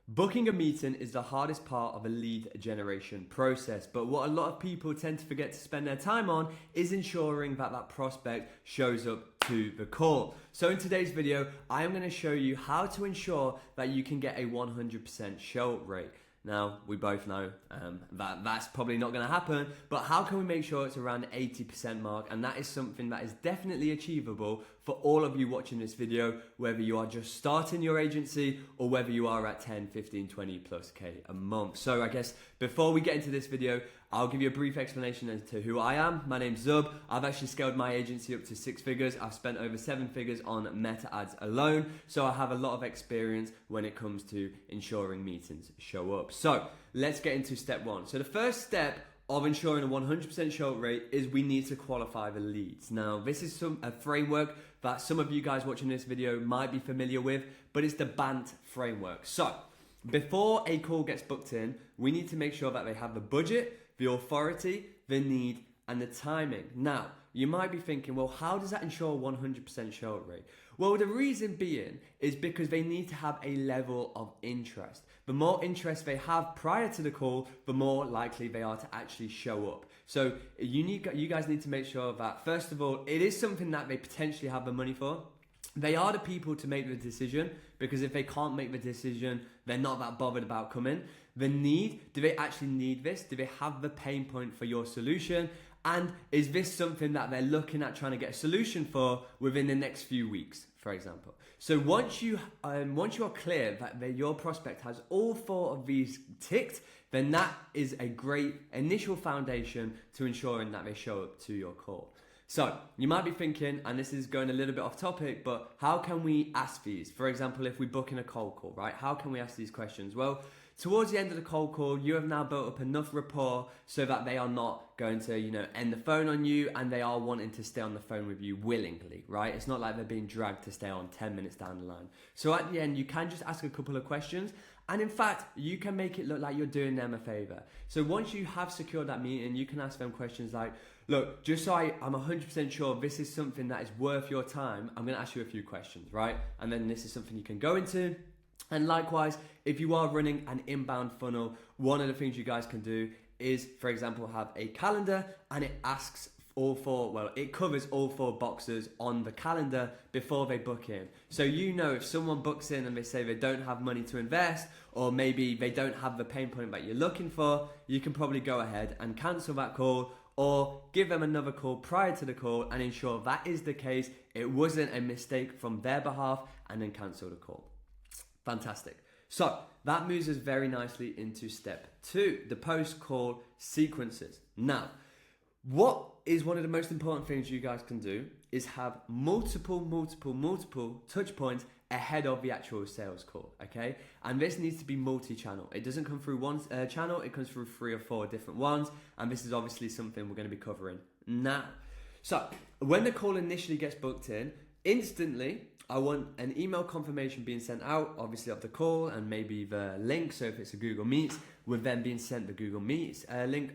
Booking a meeting is the hardest part of a lead generation process, but what a lot of people tend to forget to spend their time on is ensuring that that prospect shows up to the call. So in today's video, I am going to show you how to ensure that you can get a 100% show up rate. Now, we both know that that's probably not going to happen, but how can we make sure it's around the 80% mark? And that is something that is definitely achievable for all of you watching this video, whether you are just starting your agency or whether you are at 10, 15, 20 plus K a month. So I guess before we get into this video, I'll give you a brief explanation as to who I am. My name's Zub. I've actually scaled my agency up to 6 figures. I've spent over 7 figures on Meta ads alone. So I have a lot of experience when it comes to ensuring meetings show up. So let's get into step 1. So the first step of ensuring a 100% show up rate is we need to qualify the leads. Now, this is a framework that some of you guys watching this video might be familiar with, but it's the BANT framework. So before a call gets booked in, we need to make sure that they have the budget, the authority, the need, and the timing. Now, you might be thinking, well, how does that ensure a 100% show up rate? Well, the reason being is because they need to have a level of interest. The more interest they have prior to the call, the more likely they are to actually show up. So you guys need to make sure that, first of all, it is something that they potentially have the money for. They are the people to make the decision, because if they can't make the decision, they're not that bothered about coming. The need, do they actually need this? Do they have the pain point for your solution? And is this something that they're looking at trying to get a solution for within the next few weeks, for example? So once you are clear that your prospect has all 4 of these ticked, then that is a great initial foundation to ensuring that they show up to your call. So you might be thinking, and this is going a little bit off topic, but how can we ask these? For example, if we book in a cold call, right? How can we ask these questions? Well, towards the end of the cold call, you have now built up enough rapport so that they are not going to, end the phone on you, and they are wanting to stay on the phone with you willingly, right? It's not like they're being dragged to stay on 10 minutes down the line. So at the end, you can just ask a couple of questions, and in fact, you can make it look like you're doing them a favor. So once you have secured that meeting, you can ask them questions like, look, just so I'm 100% sure this is something that is worth your time, I'm going to ask you a few questions, right? And then this is something you can go into. And likewise, if you are running an inbound funnel, one of the things you guys can do is, for example, have a calendar, and it asks it covers all 4 boxes on the calendar before they book in. So if someone books in and they say they don't have money to invest, or maybe they don't have the pain point that you're looking for, you can probably go ahead and cancel that call, or give them another call prior to the call and ensure that is the case, it wasn't a mistake from their behalf, and then cancel the call. Fantastic. So that moves us very nicely into step 2, the post-call sequences. Now, what is one of the most important things you guys can do is have multiple touch points ahead of the actual sales call, okay? And this needs to be multi-channel. It doesn't come through one channel, it comes through 3 or 4 different ones, and this is obviously something we're going to be covering now. So when the call initially gets booked in, instantly, I want an email confirmation being sent out, obviously of the call, and maybe the link. So if it's a Google Meets, with them being sent the Google Meets link,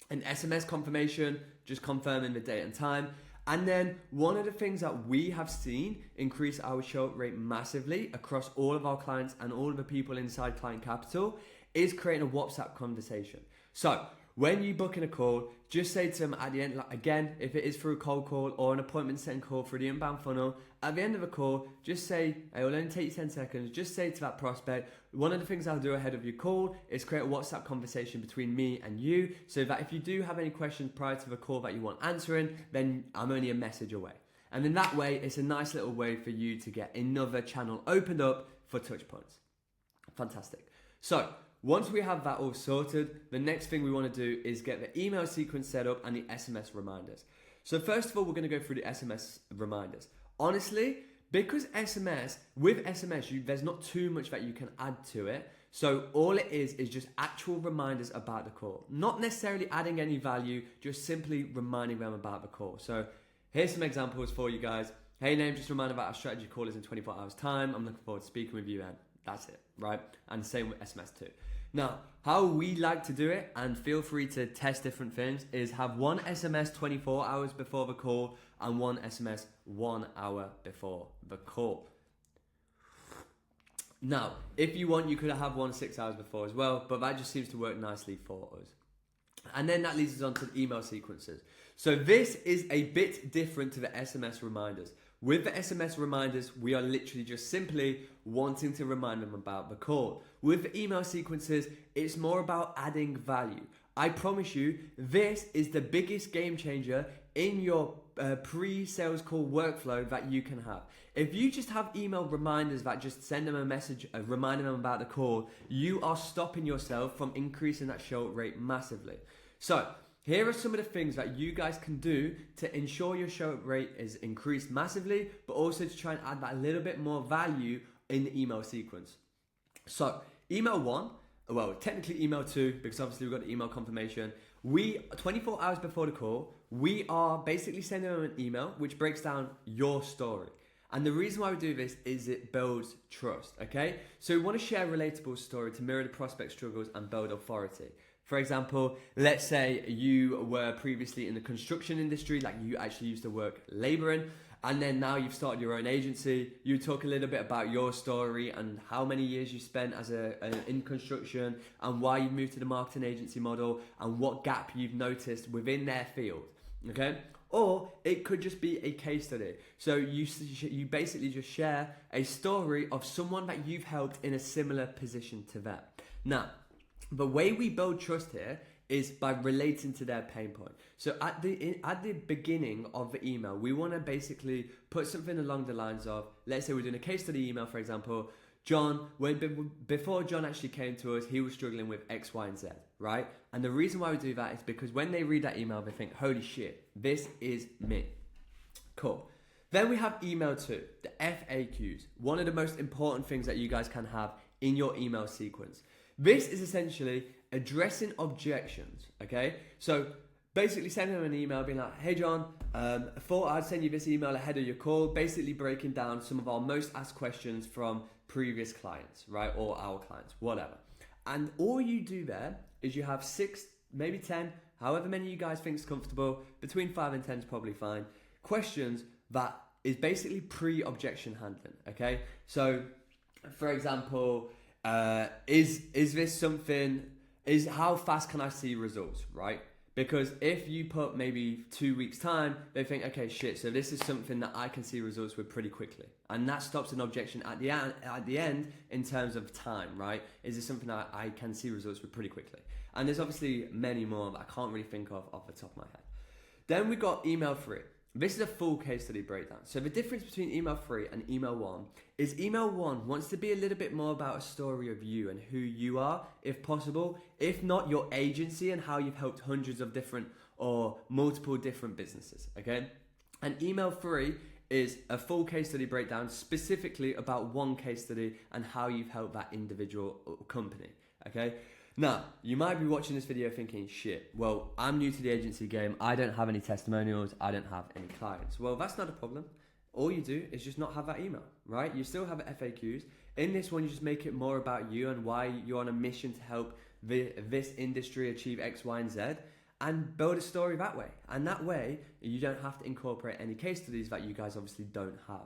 an SMS confirmation, just confirming the date and time. And then one of the things that we have seen increase our show up rate massively across all of our clients and all of the people inside Client Capital is creating a WhatsApp conversation. So when you book in a call, just say to them at the end, again, if it is through a cold call or an appointment setting call through the inbound funnel, at the end of a call, just say, it will only take you 10 seconds, just say to that prospect, one of the things I'll do ahead of your call is create a WhatsApp conversation between me and you, so that if you do have any questions prior to the call that you want answering, then I'm only a message away. And in that way, it's a nice little way for you to get another channel opened up for touch points. Fantastic. So once we have that all sorted, the next thing we want to do is get the email sequence set up and the SMS reminders. So first of all, we're going to go through the SMS reminders. Honestly, because with SMS, there's not too much that you can add to it. So all it is just actual reminders about the call. Not necessarily adding any value, just simply reminding them about the call. So here's some examples for you guys. Hey, name, just a reminder about our strategy call is in 24 hours time. I'm looking forward to speaking with you, and that's it, right? And same with SMS too. Now, how we like to do it, and feel free to test different things, is have one SMS 24 hours before the call and one SMS 1 hour before the call. Now, if you want, you could have one 6 hours before as well, but that just seems to work nicely for us. And then that leads us on to the email sequences. So this is a bit different to the SMS reminders. With the SMS reminders, we are literally just simply wanting to remind them about the call. With the email sequences, it's more about adding value. I promise you, this is the biggest game changer in your pre-sales call workflow that you can have. If you just have email reminders that just send them a message reminding them about the call, you are stopping yourself from increasing that show rate massively. So here are some of the things that you guys can do to ensure your show rate is increased massively, but also to try and add that little bit more value in the email sequence. So email 1, well, technically email 2, because obviously we've got the email confirmation. 24 hours before the call, we are basically sending them an email which breaks down your story. And the reason why we do this is it builds trust, okay? So we want to share a relatable story to mirror the prospect struggles and build authority. For example, let's say you were previously in the construction industry, like you actually used to work laboring, and then now you've started your own agency. You talk a little bit about your story and how many years you spent in construction and why you moved to the marketing agency model and what gap you've noticed within their field, okay? Or it could just be a case study. So you basically just share a story of someone that you've helped in a similar position to them. Now, the way we build trust here is by relating to their pain point. So at the beginning of the email, we want to basically put something along the lines of, let's say we're doing a case study email, for example, before John actually came to us, he was struggling with X, Y, and Z, right? And the reason why we do that is because when they read that email, they think, holy shit, this is me. Cool. Then we have email 2, the FAQs, one of the most important things that you guys can have in your email sequence. This is essentially addressing objections, okay? So basically sending them an email being like, hey John, I thought I'd send you this email ahead of your call, basically breaking down some of our most asked questions from previous clients, right? Or our clients, whatever. And all you do there is you have 6, maybe 10, however many you guys think is comfortable, between 5 and 10 is probably fine, questions that is basically pre-objection handling, okay? So for example, is this something, how fast can I see results, right? Because if you put maybe 2 weeks time, they think, okay, shit, so this is something that I can see results with pretty quickly. And that stops an objection at the end in terms of time, right? Is this something that I can see results with pretty quickly? And there's obviously many more that I can't really think of off the top of my head. Then we got email 3. This is a full case study breakdown. So the difference between email 3 and email 1 is email 1 wants to be a little bit more about a story of you and who you are, if possible. If not, your agency and how you've helped hundreds of different or multiple different businesses, okay? And email 3 is a full case study breakdown specifically about one case study and how you've helped that individual company, okay? Now, you might be watching this video thinking, shit, well, I'm new to the agency game. I don't have any testimonials. I don't have any clients. Well, that's not a problem. All you do is just not have that email, right? You still have FAQs. In this one, you just make it more about you and why you're on a mission to help this industry achieve X, Y, and Z and build a story that way. And that way, you don't have to incorporate any case studies that you guys obviously don't have.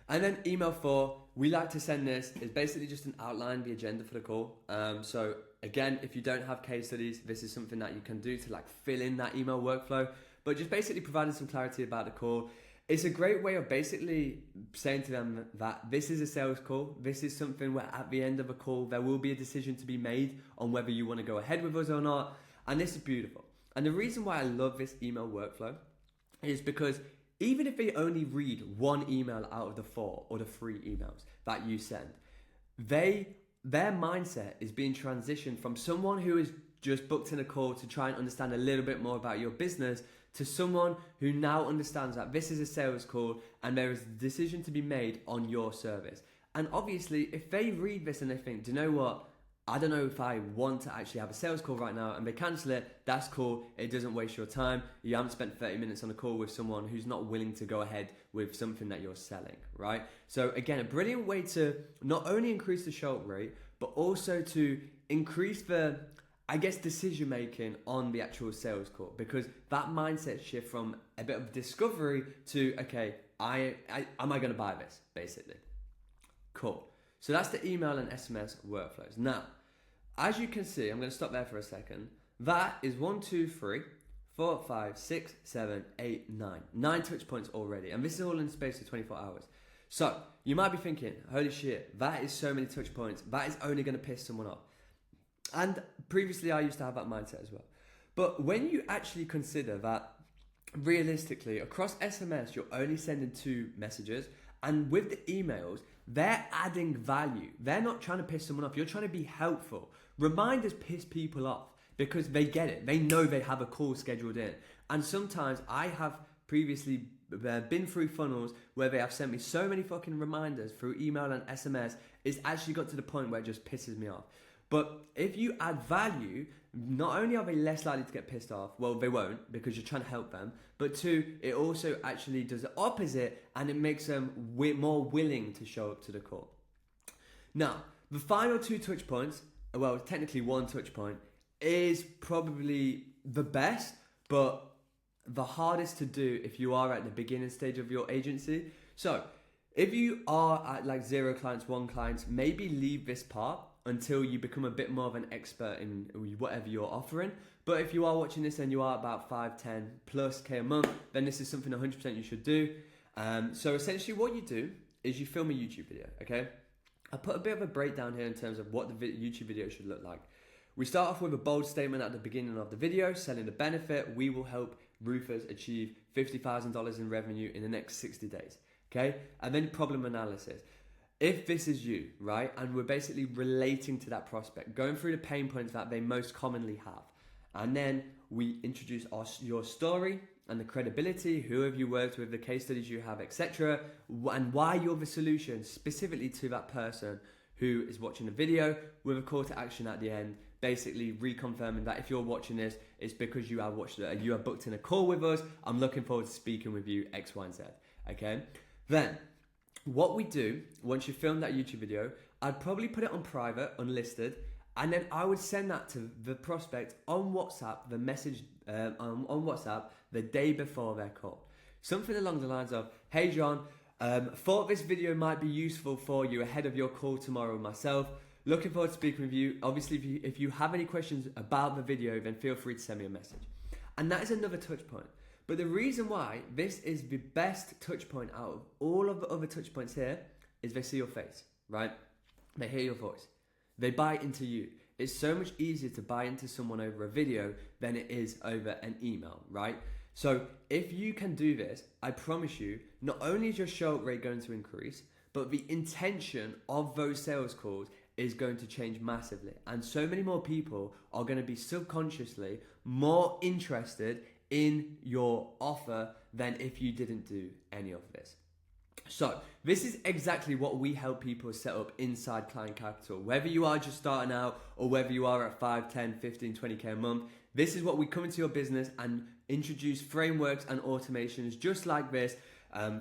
And then email 4, we like to send this, is basically just an outline, the agenda for the call. So again, if you don't have case studies, this is something that you can do to like fill in that email workflow, but just basically providing some clarity about the call. It's a great way of basically saying to them that this is a sales call. This is something where at the end of a call, there will be a decision to be made on whether you want to go ahead with us or not. And this is beautiful. And the reason why I love this email workflow is because even if they only read one email out of the 4 or the 3 emails that you send, their mindset is being transitioned from someone who is just booked in a call to try and understand a little bit more about your business to someone who now understands that this is a sales call and there is a decision to be made on your service. And obviously, if they read this and they think, do you know what? I don't know if I want to actually have a sales call right now, and they cancel it, that's cool. It doesn't waste your time. You haven't spent 30 minutes on a call with someone who's not willing to go ahead with something that you're selling, right? So again, a brilliant way to not only increase the show rate, but also to increase the, decision making on the actual sales call, because that mindset shift from a bit of discovery to, okay, am I going to buy this, basically? Cool. So that's the email and SMS workflows. Now, as you can see, I'm going to stop there for a second. That is 1, 2, 3, 4, 5, 6, 7, 8, 9. 9 touch points already. And this is all in the space of 24 hours. So you might be thinking, holy shit, that is so many touch points. That is only going to piss someone off. And previously I used to have that mindset as well. But when you actually consider that realistically across SMS, you're only sending 2 messages. And with the emails, they're adding value. They're not trying to piss someone off. You're trying to be helpful. Reminders piss people off because they get it. They know they have a call scheduled in. And sometimes I have previously been through funnels where they have sent me so many fucking reminders through email and SMS, it's actually got to the point where it just pisses me off. But if you add value, not only are they less likely to get pissed off, well, they won't because you're trying to help them, but 2, it also actually does the opposite and it makes them more willing to show up to the call. Now, the final 2 touch points, well, technically 1 touch point, is probably the best, but the hardest to do if you are at the beginning stage of your agency. So if you are at like 0 clients, 1 clients, maybe leave this part until you become a bit more of an expert in whatever you're offering. But if you are watching this and you are about 5, 10 plus K a month, then this is something 100% you should do. So essentially what you do is you film a YouTube video, okay? I put a bit of a breakdown here in terms of what the YouTube video should look like. We start off with a bold statement at the beginning of the video, selling the benefit. We will help roofers achieve $50,000 in revenue in the next 60 days, okay? And then problem analysis. If this is you, right, and we're basically relating to that prospect, going through the pain points that they most commonly have, and then we introduce your story and the credibility, who have you worked with, the case studies you have, etc., and why you're the solution specifically to that person who is watching the video, with a call to action at the end, basically reconfirming that if you're watching this, it's because you have booked in a call with us. I'm looking forward to speaking with you, X, Y, and Z, okay? Then, what we do, once you film that YouTube video, I'd probably put it on private, unlisted, and then I would send that to the prospect on WhatsApp, the message on WhatsApp the day before their call. Something along the lines of, hey John, thought this video might be useful for you ahead of your call tomorrow with myself. Looking forward to speaking with you. Obviously, if you have any questions about the video, then feel free to send me a message. And that is another touch point. But the reason why this is the best touch point out of all of the other touch points here is they see your face, right? They hear your voice. They buy into you. It's so much easier to buy into someone over a video than it is over an email, right? So if you can do this, I promise you, not only is your show up rate going to increase, but the intention of those sales calls is going to change massively. And so many more people are going to be subconsciously more interested in your offer than if you didn't do any of this. So this is exactly what we help people set up inside Client Capital. Whether you are just starting out or whether you are at 5, 10, 15, 20K a month, this is what we come into your business and introduce frameworks and automations just like this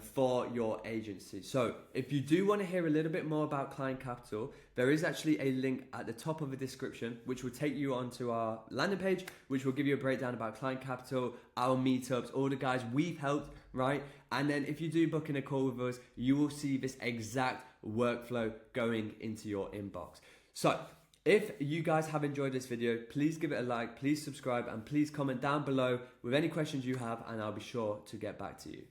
for your agency. So if you do want to hear a little bit more about Client Capital, there is actually a link at the top of the description which will take you onto our landing page, which will give you a breakdown about Client Capital, our meetups, all the guys we've helped, right? And then if you do book in a call with us, you will see this exact workflow going into your inbox. So if you guys have enjoyed this video, please give it a like, please subscribe, and please comment down below with any questions you have, and I'll be sure to get back to you.